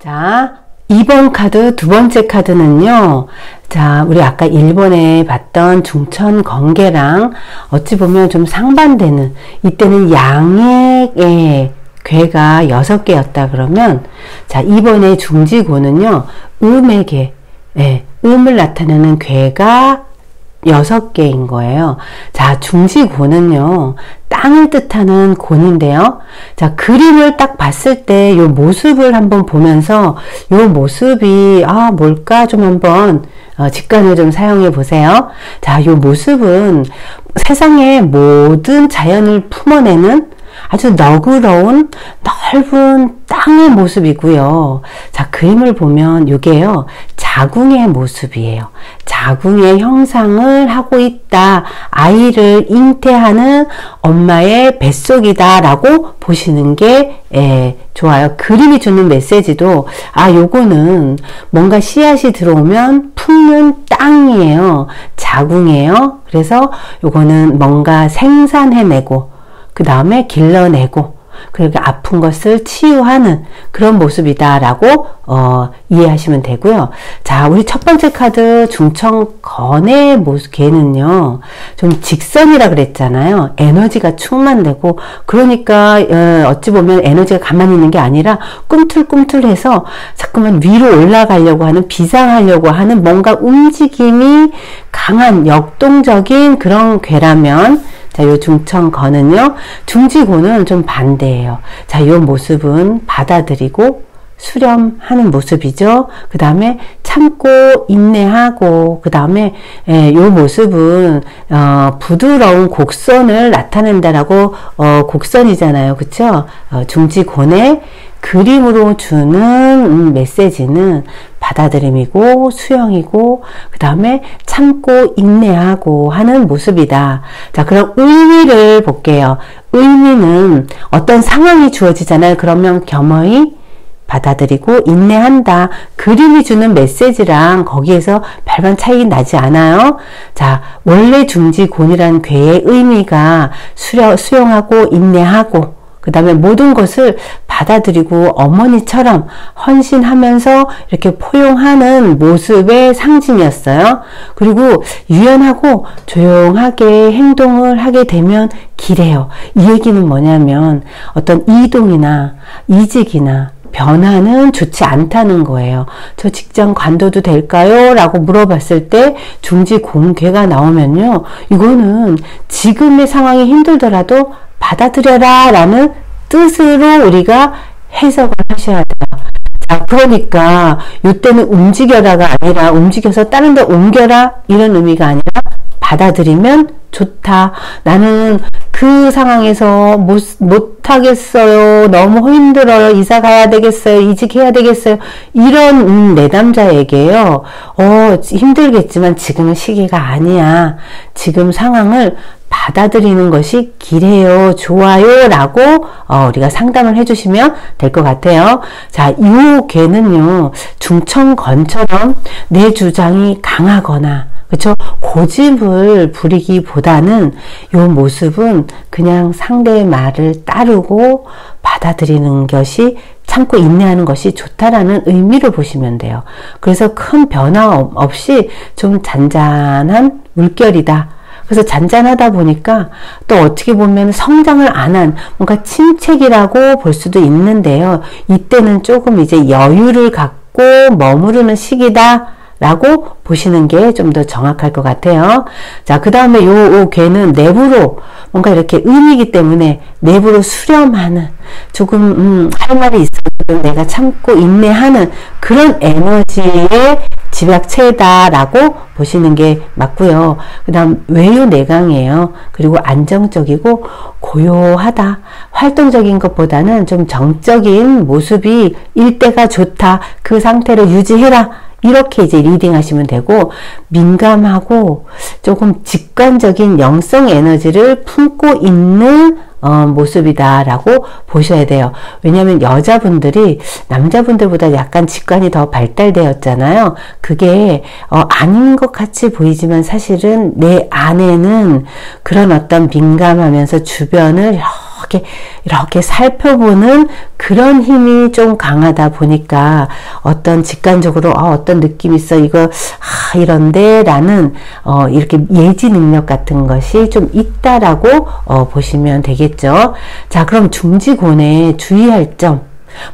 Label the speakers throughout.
Speaker 1: 자, 2번 카드, 두 번째 카드는요. 자, 우리 아까 1번에 봤던 중천 건개랑 어찌 보면 좀 상반되는, 이때는 양의 괴가 6개였다 그러면, 자, 2번의 중지고는요, 음의 괴, 음을 나타내는 괴가 6개인 거예요. 자, 중지고는요, 땅을 뜻하는 곤인데요. 자, 그림을 딱 봤을 때 요 모습을 한번 보면서 요 모습이 뭘까 좀 한번 직관을 좀 사용해 보세요. 자, 요 모습은 세상의 모든 자연을 품어내는 아주 너그러운 넓은 땅의 모습이고요. 자, 그림을 보면 이게요, 자궁의 모습이에요. 자궁의 형상을 하고 있다. 아이를 잉태하는 엄마의 뱃속이다 라고 보시는 게 좋아요. 그림이 주는 메시지도 요거는 뭔가 씨앗이 들어오면 품는 땅이에요. 자궁이에요. 그래서 요거는 뭔가 생산해내고 그 다음에 길러내고 그렇게 아픈 것을 치유하는 그런 모습이다라고 이해하시면 되고요. 자, 우리 첫 번째 카드 중천건의 모습, 걔는요 좀 직선이라 그랬잖아요. 에너지가 충만되고, 그러니까 어찌 보면 에너지가 가만히 있는 게 아니라 꿈틀꿈틀해서 자꾸만 위로 올라가려고 하는, 비상하려고 하는 뭔가 움직임이 강한 역동적인 그런 괴라면, 자, 요 중천건은요, 중지고는 좀 반대예요. 자, 요 모습은 받아들이고 수렴하는 모습이죠. 그 다음에 참고 인내하고, 그 다음에 요 모습은 부드러운 곡선을 나타낸다라고, 곡선이잖아요. 그쵸? 중지곤의 그림으로 주는 메시지는 받아들임이고 수용이고 그 다음에 참고 인내하고 하는 모습이다. 자, 그럼 의미를 볼게요. 의미는 어떤 상황이 주어지잖아요. 그러면 겸허히 받아들이고 인내한다. 그림이 주는 메시지랑 거기에서 별반 차이 나지 않아요. 자, 원래 중지곤이라는 괴의 의미가 수용하고 인내하고 그 다음에 모든 것을 받아들이고 어머니처럼 헌신하면서 이렇게 포용하는 모습의 상징이었어요. 그리고 유연하고 조용하게 행동을 하게 되면 기래요. 이 얘기는 뭐냐면 어떤 이동이나 이직이나 변화는 좋지 않다는 거예요. 저 직장 관둬도 될까요? 라고 물어봤을 때 중지곤괴가 나오면요, 이거는 지금의 상황이 힘들더라도 받아들여라 라는 뜻으로 우리가 해석을 하셔야 돼요. 자, 그러니까 이때는 움직여라가 아니라 움직여서 다른 데 옮겨라 이런 의미가 아니라 받아들이면 좋다. 나는 그 상황에서 못하겠어요. 너무 힘들어요. 이사 가야 되겠어요. 이직해야 되겠어요. 이런 내담자에게요. 힘들겠지만 지금은 시기가 아니야. 지금 상황을 받아들이는 것이 기래요. 좋아요. 라고 우리가 상담을 해주시면 될 것 같아요. 자, 이 괴는요, 중천건처럼 내 주장이 강하거나 그쵸? 고집을 부리기보다는 요 모습은 그냥 상대의 말을 따르고 받아들이는 것이, 참고 인내하는 것이 좋다라는 의미로 보시면 돼요. 그래서 큰 변화 없이 좀 잔잔한 물결이다. 그래서 잔잔하다 보니까 또 어떻게 보면 성장을 안 한 뭔가 침체기라고 볼 수도 있는데요. 이때는 조금 이제 여유를 갖고 머무르는 시기다 라고 보시는 게 좀 더 정확할 것 같아요. 자, 그 다음에 요 괴는 내부로 뭔가 이렇게 음이기 때문에 내부로 수렴하는, 조금 할 말이 있어도 내가 참고 인내하는 그런 에너지의 집약체다라고 보시는 게 맞고요. 그 다음 외유내강이에요. 그리고 안정적이고 고요하다. 활동적인 것보다는 좀 정적인 모습이 일대가 좋다. 그 상태를 유지해라. 이렇게 이제 리딩 하시면 되고, 민감하고 조금 직관적인 영성 에너지를 품고 있는 모습이다 라고 보셔야 돼요. 왜냐하면 여자분들이 남자분들보다 약간 직관이 더 발달되었잖아요. 그게 아닌 것 같이 보이지만 사실은 내 안에는 그런 어떤 민감하면서 주변을 이렇게 살펴보는 그런 힘이 좀 강하다 보니까 어떤 직관적으로 어떤 느낌이 있어 이거 이런데 라는 이렇게 예지 능력 같은 것이 좀 있다라고 보시면 되겠죠. 자, 그럼 중지곤에 주의할 점,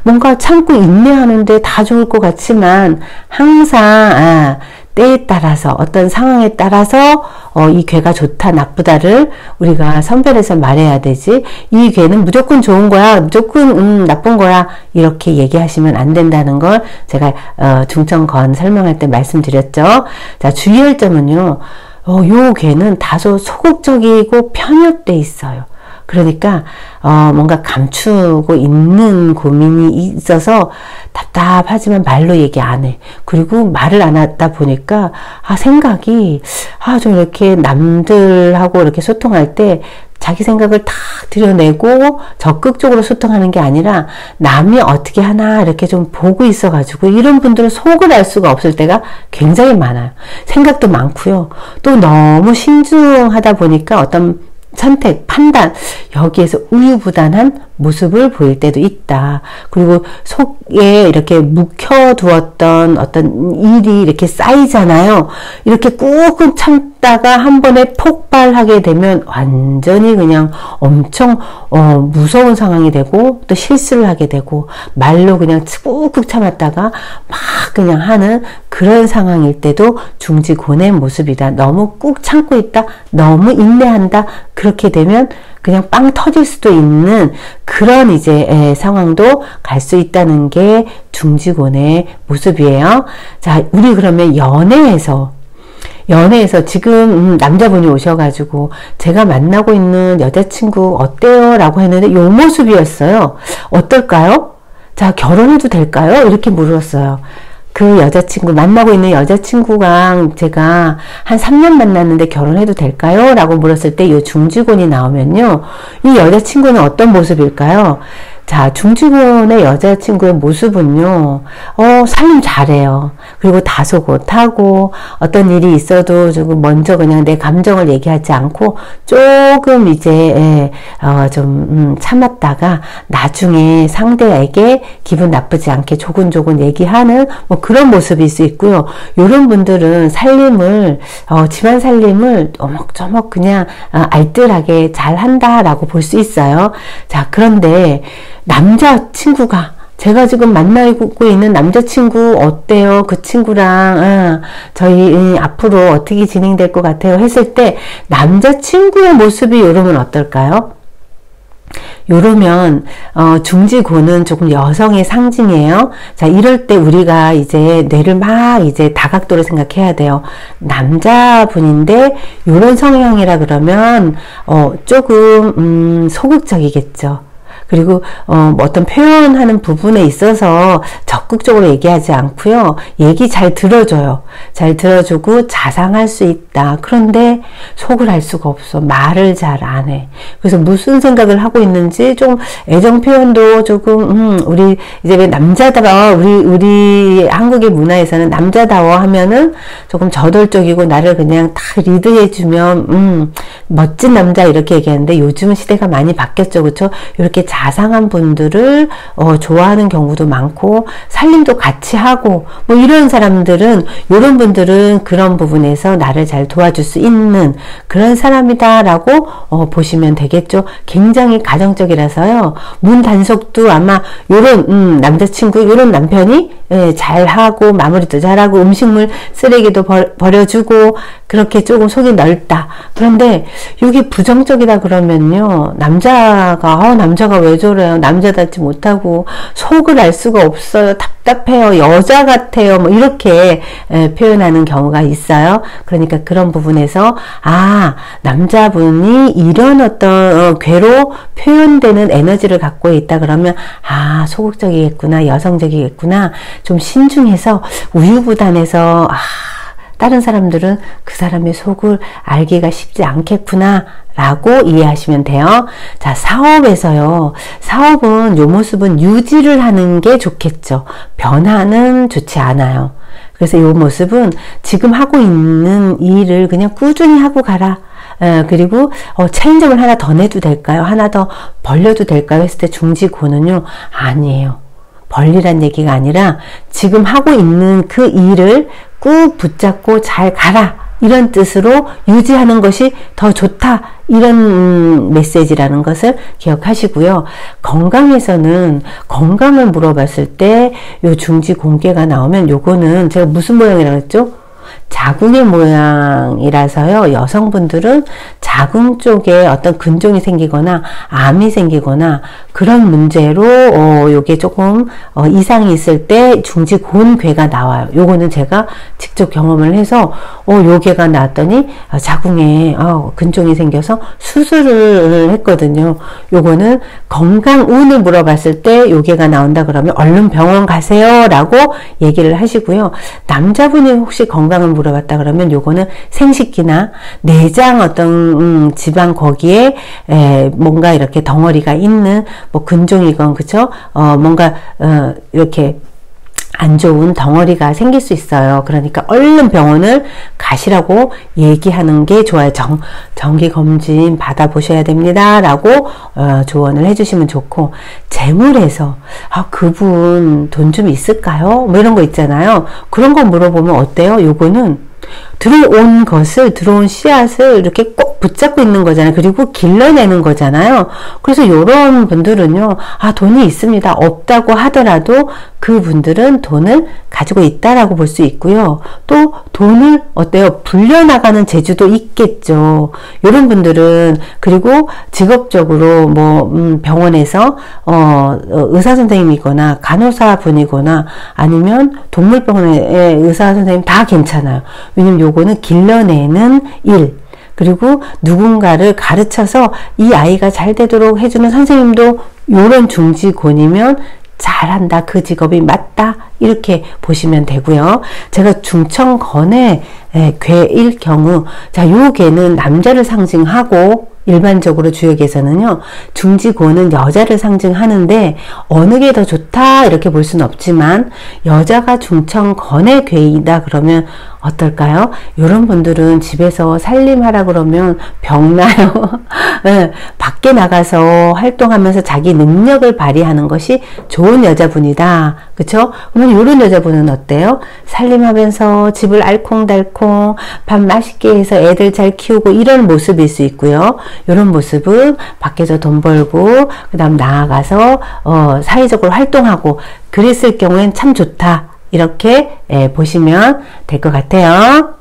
Speaker 1: 뭔가 참고 인내하는데 다 좋을 것 같지만 항상 때에 따라서 어떤 상황에 따라서 이 괴가 좋다 나쁘다를 우리가 선별해서 말해야 되지, 이 괴는 무조건 좋은 거야 무조건 나쁜 거야 이렇게 얘기하시면 안 된다는 걸 제가 중천건 설명할 때 말씀드렸죠. 자, 주의할 점은요, 요 괴는 다소 소극적이고 편협돼 있어요. 그러니까 뭔가 감추고 있는 고민이 있어서 답답하지만 말로 얘기 안 해. 그리고 말을 안 하다 보니까 생각이 좀 이렇게 남들하고 이렇게 소통할 때 자기 생각을 다 드러내고 적극적으로 소통하는 게 아니라 남이 어떻게 하나 이렇게 좀 보고 있어가지고, 이런 분들은 속을 알 수가 없을 때가 굉장히 많아요. 생각도 많고요. 또 너무 신중하다 보니까 어떤 선택, 판단, 여기에서 우유부단한 모습을 보일 때도 있다. 그리고 속에 이렇게 묵혀두었던 어떤 일이 이렇게 쌓이잖아요. 이렇게 꾹꾹 참다가 한 번에 폭발하게 되면 완전히 그냥 엄청 무서운 상황이 되고, 또 실수를 하게 되고, 말로 그냥 꾹꾹 참았다가 막 그냥 하는 그런 상황일 때도 중지곤의 모습이다. 너무 꾹 참고 있다, 너무 인내한다, 그렇게 되면 그냥 빵 터질 수도 있는 그런 이제 상황도 갈 수 있다는 게 중지곤의 모습이에요. 자, 우리 그러면 연애에서 지금 남자분이 오셔가지고 제가 만나고 있는 여자친구 어때요? 라고 했는데 요 모습이었어요. 어떨까요? 자, 결혼해도 될까요? 이렇게 물었어요. 그 여자친구, 만나고 있는 여자친구가 제가 한 3년 만났는데 결혼해도 될까요? 라고 물었을 때 이 중지곤이 나오면요, 이 여자친구는 어떤 모습일까요? 자, 중지곤의 여자친구의 모습은요, 살림 잘해요. 그리고 다소곳하고, 어떤 일이 있어도 조금 먼저 그냥 내 감정을 얘기하지 않고, 조금 이제, 참았다가, 나중에 상대에게 기분 나쁘지 않게 조곤조곤 얘기하는, 그런 모습일 수 있고요. 요런 분들은 살림을, 집안 살림을 오목조목 그냥, 알뜰하게 잘 한다라고 볼 수 있어요. 자, 그런데, 남자친구가, 제가 지금 만나고 있는 남자친구 어때요? 그 친구랑 저희 앞으로 어떻게 진행될 것 같아요? 했을 때 남자친구의 모습이 요러면 어떨까요? 요러면 중지곤은 조금 여성의 상징이에요. 자, 이럴 때 우리가 이제 뇌를 막 이제 다각도로 생각해야 돼요. 남자분인데 요런 성향이라 그러면 조금 소극적이겠죠. 그리고 어떤 표현하는 부분에 있어서 적극적으로 얘기하지 않고요. 얘기 잘 들어줘요. 잘 들어주고 자상할 수 있다. 그런데 속을 알 수가 없어. 말을 잘 안 해. 그래서 무슨 생각을 하고 있는지 좀 애정 표현도 조금 우리 이제 왜 남자다워, 우리 한국의 문화에서는 남자다워 하면은 조금 저돌적이고 나를 그냥 다 리드해주면 멋진 남자 이렇게 얘기하는데, 요즘은 시대가 많이 바뀌었죠. 그렇죠? 이렇게 자상한 분들을 좋아하는 경우도 많고, 살림도 같이 하고 이런 사람들은, 이런 분들은 그런 부분에서 나를 잘 도와줄 수 있는 그런 사람이다 라고 보시면 되겠죠. 굉장히 가정적이라서요, 문 단속도 아마 요런 남자친구, 요런 남편이 잘하고 마무리도 잘하고 음식물 쓰레기도 버려주고 그렇게 조금 속이 넓다. 그런데 이게 부정적이다 그러면요, 남자가 왜 저래요? 남자답지 못하고 속을 알 수가 없어요. 답답해요. 여자 같아요. 이렇게 표현하는 경우가 있어요. 그러니까 그런 부분에서 남자분이 이런 어떤 괴로 표현되는 에너지를 갖고 있다 그러면 소극적이겠구나, 여성적이겠구나, 좀 신중해서 우유부단해서 다른 사람들은 그 사람의 속을 알기가 쉽지 않겠구나 라고 이해하시면 돼요. 자, 사업에서요, 사업은 요 모습은 유지를 하는 게 좋겠죠. 변화는 좋지 않아요. 그래서 이 모습은 지금 하고 있는 일을 그냥 꾸준히 하고 가라. 그리고 체인점을 하나 더 내도 될까요? 하나 더 벌려도 될까요? 했을 때 중지고는요, 아니에요. 벌리란 얘기가 아니라 지금 하고 있는 그 일을 꾹 붙잡고 잘 가라, 이런 뜻으로 유지하는 것이 더 좋다, 이런 메시지라는 것을 기억하시고요. 건강에서는 건강을 물어봤을 때 요 중지공개가 나오면 요거는 제가 무슨 모양이라고 했죠? 자궁의 모양이라서요. 여성분들은 자궁 쪽에 어떤 근종이 생기거나 암이 생기거나 그런 문제로 요게 조금 이상이 있을 때 중지곤괴가 나와요. 요거는 제가 직접 경험을 해서 요괴가 나왔더니 자궁에 근종이 생겨서 수술을 했거든요. 요거는 건강운을 물어봤을 때 요괴가 나온다 그러면 얼른 병원 가세요 라고 얘기를 하시고요. 남자분이 혹시 건강을 물어봤다 그러면 요거는 생식기나 내장 어떤 지방 거기에 뭔가 이렇게 덩어리가 있는 뭐 근종이건 그쵸? 뭔가 이렇게 안 좋은 덩어리가 생길 수 있어요. 그러니까 얼른 병원을 가시라고 얘기하는 게 좋아요. 정기검진 받아보셔야 됩니다 라고 조언을 해주시면 좋고, 재물에서 그분 돈 좀 있을까요? 뭐 이런 거 있잖아요. 그런 거 물어보면 어때요? 요거는 들어온 씨앗을 이렇게 꼭 붙잡고 있는 거잖아요. 그리고 길러내는 거잖아요. 그래서 요런 분들은요, 돈이 있습니다. 없다고 하더라도 그분들은 돈을 가지고 있다라고 볼 수 있고요. 또 돈을 어때요? 불려나가는 재주도 있겠죠. 요런 분들은, 그리고 직업적으로 뭐 병원에서 의사 선생님이거나 간호사 분이거나 아니면 동물병원의 의사 선생님 다 괜찮아요. 왜냐면 요거는 길러내는 일, 그리고 누군가를 가르쳐서 이 아이가 잘 되도록 해주는 선생님도 요런 중지곤이면 잘한다, 그 직업이 맞다, 이렇게 보시면 되고요. 제가 중천건의 괴일 경우, 요 괴는 남자를 상징하고, 일반적으로 주역에서는요, 중지고는 여자를 상징하는데 어느 게 더 좋다 이렇게 볼 수는 없지만, 여자가 중천건의 괴이다 그러면 어떨까요? 이런 분들은 집에서 살림하라 그러면 병나요. 네, 밖에 나가서 활동하면서 자기 능력을 발휘하는 것이 좋은 여자분이다. 그쵸? 그러면 이런 여자분은 어때요? 살림하면서 집을 알콩달콩 밥 맛있게 해서 애들 잘 키우고 이런 모습일 수 있고요. 이런 모습은 밖에서 돈 벌고 그 다음 나아가서 사회적으로 활동하고 그랬을 경우엔 참 좋다. 이렇게 보시면 될 것 같아요.